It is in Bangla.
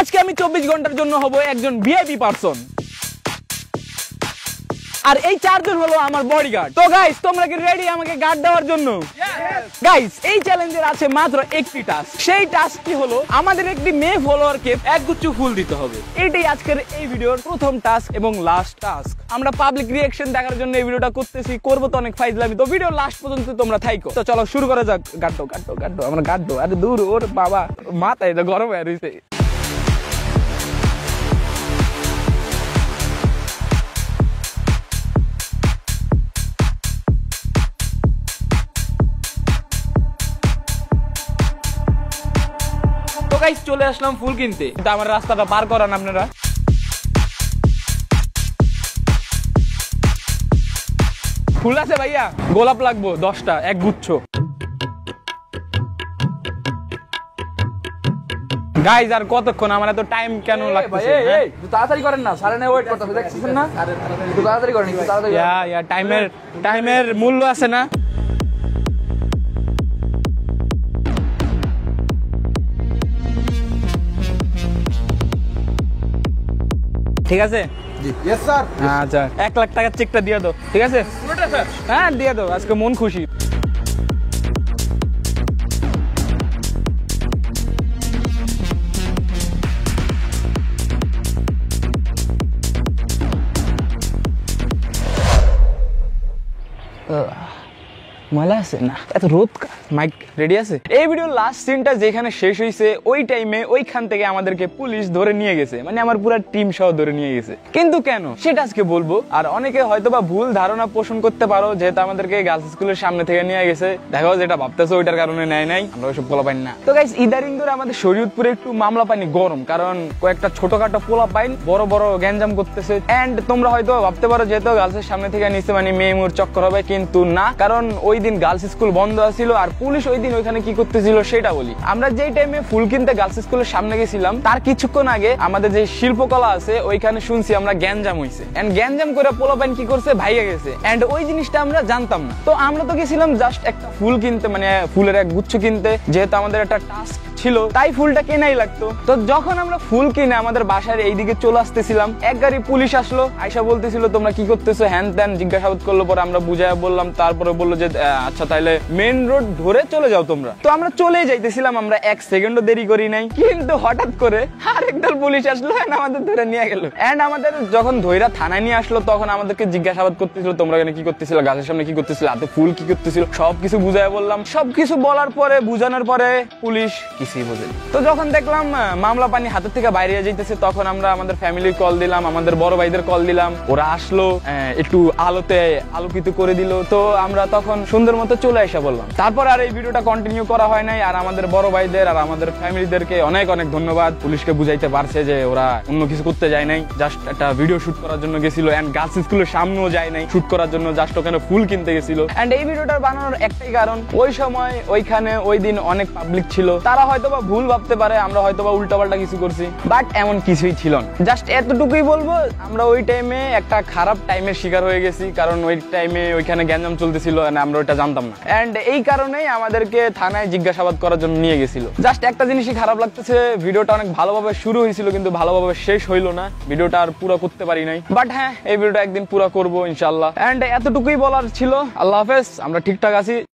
আজকে আমি 24 ঘন্টার জন্য হব একজন ভিআইপি পারসন। আর এই চারজন হলো আমার বডিগার্ড। তো গাইস, তোমরা কি রেডি আমাকে গার্ড দেওয়ার জন্য? গাইস, এই চ্যালেঞ্জের আছে মাত্র একটি টাস্ক। সেই টাস্কটি হলো আমাদের একটি মেয়ে ফলোয়ারকে একগুচ্ছ ফুল দিতে হবে। এটাই আজকের এই ভিডিওর প্রথম টাস্ক এবং লাস্ট টাস্ক। আমরা পাবলিক রিঅ্যাকশন দেখার জন্য এই ভিডিওটা করতেছি, করবো তো অনেক ফাইজলামি। তো ভিডিও লাস্ট পর্যন্ত তোমরা থাইকো। তো চলো শুরু করা যাক। গাড্ডো গাড্ডো গাড্ডো, আমরা গাড্ডো। আরে দূর, ওর বাবা মাথা এটা গরম হয়ে রয়েছে। চলে আসলাম ফুল কিনতে, কিন্তু আমার রাস্তাটা পার করান আপনারা। ফুল আছে ভাইয়া? গোলাপ লাগবো 10টা, এক গুচ্ছ। গাইজ, আর কতক্ষণ? আমার এত টাইম কেন লাগছে? তাড়াতাড়ি করেন না, সারেনে ওয়েট করতেছে, দেখছেন না? একটু তাড়াতাড়ি করেন, একটু তাড়াতাড়ি। টাইমের মূল্য আছে না? ঠিক আছে, আচ্ছা 1 লাখ টাকার চেকটা দিয়ে দাও। ঠিক আছে, হ্যাঁ দিয়ে দাও, আজকে মন খুশি। ময়লা আছে না? এত রোদ। মাইক রেডি আছে? এই ভিডিওর লাস্ট সিনটা যেখানে শেষ হয়েছে, ওই টাইমে ওইখান থেকে আমাদেরকে পুলিশ ধরে নিয়ে গেছে, মানে আমার পুরো টিম সহ ধরে নিয়ে গেছে। কিন্তু কেন সেটা আজকে বলবো। আর অনেকে হয়তো বা ভুল ধারণা পোষণ করতে পারো, যেহেতু আমাদেরকে গার্লস স্কুলের সামনে থেকে নিয়ে গেছে। দেখো, যেটা ভাবতেছো ওইটার কারণে নেয় নাই, আমরা ওইসব পোলা পাইন না। তো গাইস, ইদারিং ধরে আমাদের শরীয়তপুরে একটু মামলা পানি গরম, কারণ কয়েকটা ছোটখাটো পোলা পাইন বড় বড় গ্যাঞ্জাম করতেছে। এন্ড তোমরা হয়তো ভাবতে পারো যেহেতু গার্লসের সামনে থেকে নিচ্ছে মানে মেয়ে মুর চক্কর হবে, কিন্তু না। কারণ ওই দিন গার্লস স্কুল বন্ধ ছিল, আর পুলিশ ওই দিন ওইখানে কি করতেছিল সেটা বলি। আমরা যেই টাইমে ফুল কিনতে গার্লস স্কুলের সামনে গেছিলাম, তার কিছুক্ষণ আগে আমাদের যে শিল্পকলা আছে ওইখানে শুনছি আমরা গ্যাঞ্জাম হইছে। এন্ড গ্যাঞ্জাম করে পোলাপাইন কি করছে, ভাইয়া গেছে। এন্ড ওই জিনিসটা আমরা জানতাম না। তো আমরা তো গেছিলাম জাস্ট একটা ফুল কিনতে, মানে ফুলের এক গুচ্ছ কিনতে, যেহেতু আমাদের একটা টাস্ক ছিল, তাই ফুলটা কেনাই লাগতো। তো যখন আমরা ফুল কিনে আমাদের বাসার এইদিকে চলে আসতেছিলাম, এক গাড়ি পুলিশ আসলো, আয়সা বলতেছিল তোমরা কি করতেছো হ্যান ত্যান জিজ্ঞাসাবাদ করলো। পরে আমরা বুঝাইয়া বললাম, তারপরে বললো যে আচ্ছা তাইলে মেন রোড ধরে চলে যাও তোমরা। তো আমরা চলে যাইতেছিলাম, আমরা 1 সেকেন্ডও দেরি করি নাই। কিন্তু হঠাৎ করে আরেক দল পুলিশ আসলো, আমাদের ধরে নিয়ে গেল। এন্ড আমাদের যখন ধইরা থানায় নিয়ে আসলো, তখন আমাদেরকে জিজ্ঞাসাবাদ করতেছিল তোমরা এখানে কি করতেছিল, গাছের সামনে কি করতেছিল, হাতে ফুল কি করতেছিল, সবকিছু বুঝাইয়া বললাম। সবকিছু বলার পরে, বুঝানোর পরে পুলিশ কিছুই বোঝে। তো যখন দেখলাম মামলা পানি হাতের থেকে বাইরে যাইতেছে, তখন আমরা আমাদের ফ্যামিলি কল দিলাম, আমাদের বড় ভাইদের কল দিলাম। ওরা আসলো, একটু আলোতে আলোকিত করে দিল। তো আমরা তখন সুন্দর মতো চলে আসা বললাম। তারপর আর এই ভিডিওটা কন্টিনিউ করা হয় নাই। আর আমাদের বড় ভাইদের আর আমাদের ফ্যামিলিদেরকে অনেক অনেক ধন্যবাদ। পুলিশকে বুঝাইতে পারছে যে ওরা অন্য কিছু করতে যায় নাই, জাস্ট একটা ভিডিও শুট করার জন্য গেছিল। এন্ড গার্লস স্কুলের সামনেও যায় নাই শুট করার জন্য, জাস্ট ওখানে ফুল কিনতে গেছিল। এন্ড এই ভিডিওটা বানানোর একটাই কারণ, ওই সময় ওইখানে ওই দিন অনেক পাবলিক ছিল। তারা হয়তো বা ভুল ভাবতে পারে আমরা হয়তো বা উল্টাপাল্টা কিছু করছি, বাট এমন কিছুই ছিল না। জাস্ট এতটুকুই বলবো, আমরা ওই টাইমে একটা খারাপ টাইমের শিকার হয়ে গেছি, কারণ ওই টাইমে ওইখানে গ্যাঞ্জাম চলতেছিল, আমরা ওইটা জানতাম না। এন্ড এই কারণেই আমাদেরকে থানায় জিজ্ঞাসাবাদ করার জন্য নিয়ে গেছিল। জাস্ট একটা জিনিসই খারাপ লাগতেছে, ভিডিওটা অনেক ভালোভাবে শুরু হয়েছিল কিন্তু ভালোভাবে শেষ হইলো না। ভিডিওটা আর পুরো করতে পারি নাই, বাট হ্যাঁ এই ভিডিওটা একদিন পুরো করবো ইনশাল্লাহ। এন্ড এতটুকুই বলার ছিল। আল্লাহ হাফেজ, আমরা ঠিকঠাক আছি।